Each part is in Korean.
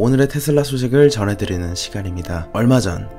오늘의 테슬라 소식을 전해드리는 시간입니다. 얼마 전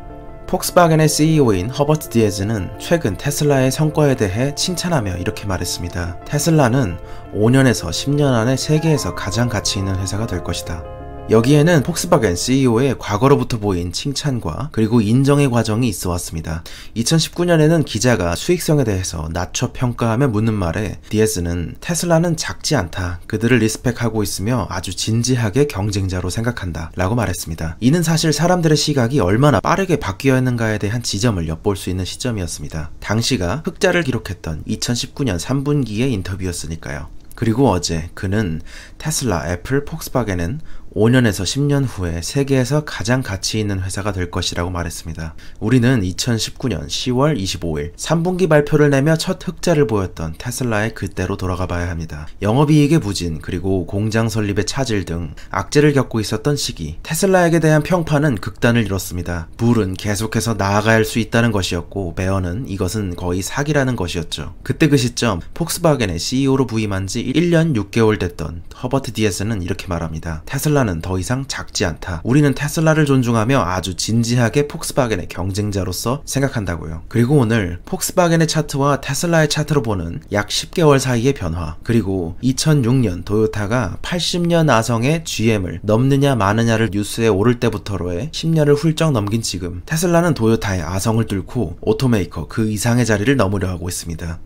폭스바겐의 CEO인 허버트 디에즈는 최근 테슬라의 성과에 대해 칭찬하며 이렇게 말했습니다. 테슬라는 5년에서 10년 안에 세계에서 가장 가치 있는 회사가 될 것이다. 여기에는 폭스바겐 CEO의 과거로부터 보인 칭찬과 그리고 인정의 과정이 있어 왔습니다. 2019년에는 기자가 수익성에 대해서 낮춰 평가하며 묻는 말에 디에즈는 테슬라는 작지 않다. 그들을 리스펙하고 있으며 아주 진지하게 경쟁자로 생각한다. 라고 말했습니다. 이는 사실 사람들의 시각이 얼마나 빠르게 바뀌어 있는가에 대한 지점을 엿볼 수 있는 시점이었습니다. 당시가 흑자를 기록했던 2019년 3분기의 인터뷰였으니까요. 그리고 어제 그는 테슬라, 애플, 폭스바겐은 5년에서 10년 후에 세계에서 가장 가치 있는 회사가 될 것이라고 말했습니다. 우리는 2019년 10월 25일 3분기 발표를 내며 첫 흑자를 보였던 테슬라의 그때로 돌아가 봐야 합니다. 영업이익의 부진, 그리고 공장 설립의 차질 등 악재를 겪고 있었던 시기, 테슬라에게 대한 평판은 극단을 이뤘습니다. 불은 계속해서 나아가야 할 수 있다는 것이었고 베어는 이것은 거의 사기라는 것이었죠. 그때 그 시점 폭스바겐의 CEO로 부임한 지 1년 6개월 됐던 허버트 디에즈는 이렇게 말합니다. 테슬라는 더 이상 작지 않다. 우리는 테슬라를 존중하며 아주 진지하게 폭스바겐의 경쟁자로서 생각한다고요. 그리고 오늘 폭스바겐의 차트와 테슬라의 차트로 보는 약 10개월 사이의 변화, 그리고 2006년 도요타가 80년 아성의 GM을 넘느냐 마느냐를 뉴스에 오를 때부터로의 10년을 훌쩍 넘긴 지금 테슬라는 도요타의 아성을 뚫고 오토메이커 그 이상의 자리를 넘으려 하고 있습니다.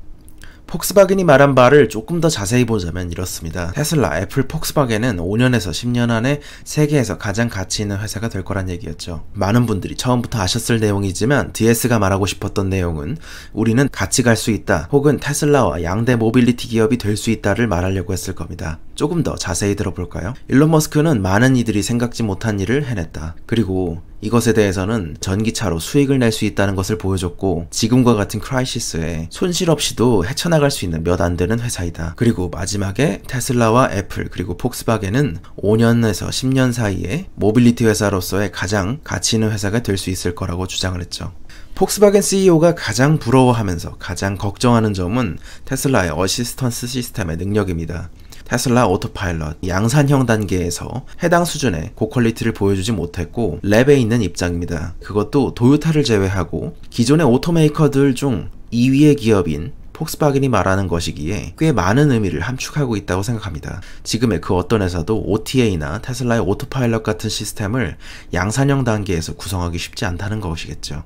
폭스바겐이 말한 바를 조금 더 자세히 보자면 이렇습니다. 테슬라, 애플, 폭스바겐은 5년에서 10년 안에 세계에서 가장 가치 있는 회사가 될 거란 얘기였죠. 많은 분들이 처음부터 아셨을 내용이지만 DS가 말하고 싶었던 내용은 우리는 같이 갈 수 있다, 혹은 테슬라와 양대 모빌리티 기업이 될 수 있다를 말하려고 했을 겁니다. 조금 더 자세히 들어볼까요? 일론 머스크는 많은 이들이 생각지 못한 일을 해냈다. 그리고 이것에 대해서는 전기차로 수익을 낼 수 있다는 것을 보여줬고 지금과 같은 크라이시스에 손실 없이도 헤쳐나갈 수 있는 몇 안 되는 회사이다. 그리고 마지막에 테슬라와 애플 그리고 폭스바겐은 5년에서 10년 사이에 모빌리티 회사로서의 가장 가치 있는 회사가 될 수 있을 거라고 주장을 했죠. 폭스바겐 CEO가 가장 부러워하면서 가장 걱정하는 점은 테슬라의 어시스턴스 시스템의 능력입니다. 테슬라 오토파일럿 양산형 단계에서 해당 수준의 고퀄리티를 보여주지 못했고 랩에 있는 입장입니다. 그것도 도요타를 제외하고 기존의 오토메이커들 중 2위의 기업인 폭스바겐이 말하는 것이기에 꽤 많은 의미를 함축하고 있다고 생각합니다. 지금의 그 어떤 회사도 OTA나 테슬라의 오토파일럿 같은 시스템을 양산형 단계에서 구성하기 쉽지 않다는 것이겠죠.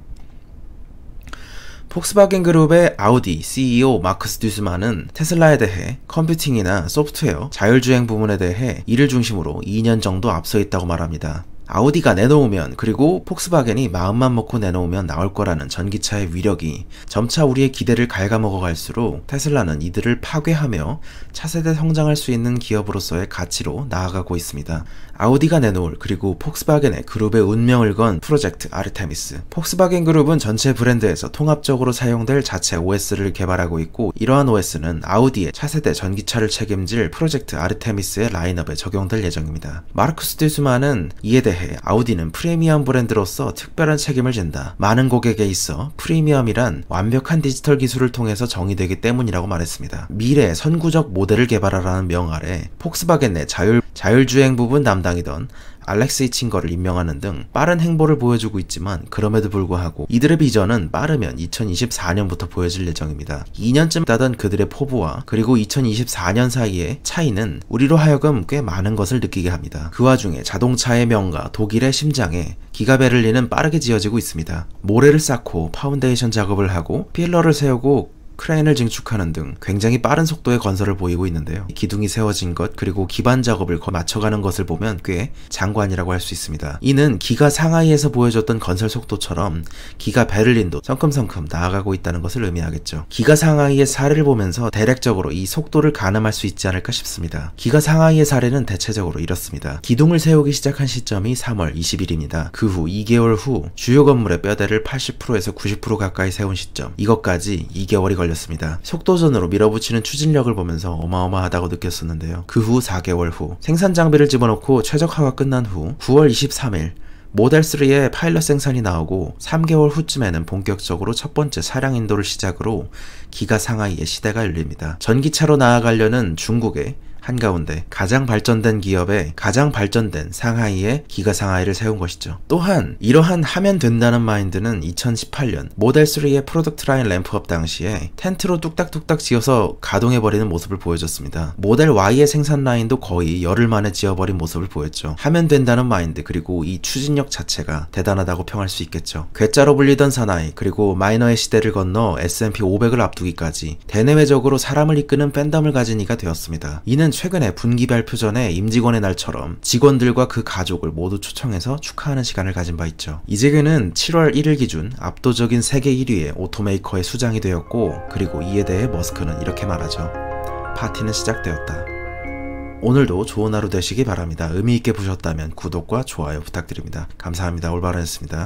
폭스바겐 그룹의 아우디 CEO 마크스 듀스만은 테슬라에 대해 컴퓨팅이나 소프트웨어, 자율주행 부문에 대해 이를 중심으로 2년 정도 앞서 있다고 말합니다. 아우디가 내놓으면, 그리고 폭스바겐이 마음만 먹고 내놓으면 나올 거라는 전기차의 위력이 점차 우리의 기대를 갉아먹어 갈수록 테슬라는 이들을 파괴하며 차세대 성장할 수 있는 기업으로서의 가치로 나아가고 있습니다. 아우디가 내놓을, 그리고 폭스바겐의 그룹의 운명을 건 프로젝트 아르테미스. 폭스바겐 그룹은 전체 브랜드에서 통합적으로 사용될 자체 OS를 개발하고 있고 이러한 OS는 아우디의 차세대 전기차를 책임질 프로젝트 아르테미스의 라인업에 적용될 예정입니다. 마르쿠스 듀스만은 이에 대해 아우디는 프리미엄 브랜드로서 특별한 책임을 진다. 많은 고객에 있어 프리미엄이란 완벽한 디지털 기술을 통해서 정의되기 때문이라고 말했습니다. 미래의 선구적 모델을 개발하라는 명 아래 폭스바겐 내 자율주행 부분 담당이던 알렉세이 칭거를 임명하는 등 빠른 행보를 보여주고 있지만 그럼에도 불구하고 이들의 비전은 빠르면 2024년부터 보여질 예정입니다. 2년쯤 따던 그들의 포부와 그리고 2024년 사이의 차이는 우리로 하여금 꽤 많은 것을 느끼게 합니다. 그 와중에 자동차의 명가 독일의 심장에 기가 베를린은 빠르게 지어지고 있습니다. 모래를 쌓고 파운데이션 작업을 하고 필러를 세우고 크레인을 증축하는 등 굉장히 빠른 속도의 건설을 보이고 있는데요. 기둥이 세워진 것, 그리고 기반 작업을 맞춰가는 것을 보면 꽤 장관이라고 할 수 있습니다. 이는 기가 상하이에서 보여줬던 건설 속도처럼 기가 베를린도 성큼성큼 나아가고 있다는 것을 의미하겠죠. 기가 상하이의 사례를 보면서 대략적으로 이 속도를 가늠할 수 있지 않을까 싶습니다. 기가 상하이의 사례는 대체적으로 이렇습니다. 기둥을 세우기 시작한 시점이 3월 20일입니다. 그 후 2개월 후 주요 건물의 뼈대를 80%에서 90% 가까이 세운 시점, 이것까지 2개월이 걸렸습니다. 속도전으로 밀어붙이는 추진력을 보면서 어마어마하다고 느꼈었는데요. 그 후 4개월 후 생산 장비를 집어넣고 최적화가 끝난 후 9월 23일 모델3의 파일럿 생산이 나오고 3개월 후쯤에는 본격적으로 첫 번째 차량 인도를 시작으로 기가 상하이의 시대가 열립니다. 전기차로 나아가려는 중국의 한가운데 가장 발전된 기업에 가장 발전된 상하이에 기가 상하이를 세운 것이죠. 또한 이러한 하면 된다는 마인드는 2018년 모델 3의 프로덕트 라인 램프업 당시에 텐트로 뚝딱뚝딱 지어서 가동해버리는 모습을 보여줬습니다. 모델 Y의 생산 라인도 거의 열흘 만에 지어버린 모습을 보였죠. 하면 된다는 마인드 그리고 이 추진력 자체가 대단하다고 평할 수 있겠죠. 괴짜로 불리던 사나이 그리고 마이너의 시대를 건너 S&P 500을 앞두기까지 대내외적으로 사람을 이끄는 팬덤을 가진 이가 되었습니다. 이는 최근에 분기 발표 전에 임직원의 날처럼 직원들과 그 가족을 모두 초청해서 축하하는 시간을 가진 바 있죠. 이제 그는 7월 1일 기준 압도적인 세계 1위의 오토메이커의 수장이 되었고 그리고 이에 대해 머스크는 이렇게 말하죠. 파티는 시작되었다. 오늘도 좋은 하루 되시기 바랍니다. 의미있게 보셨다면 구독과 좋아요 부탁드립니다. 감사합니다. 올바른했습니다.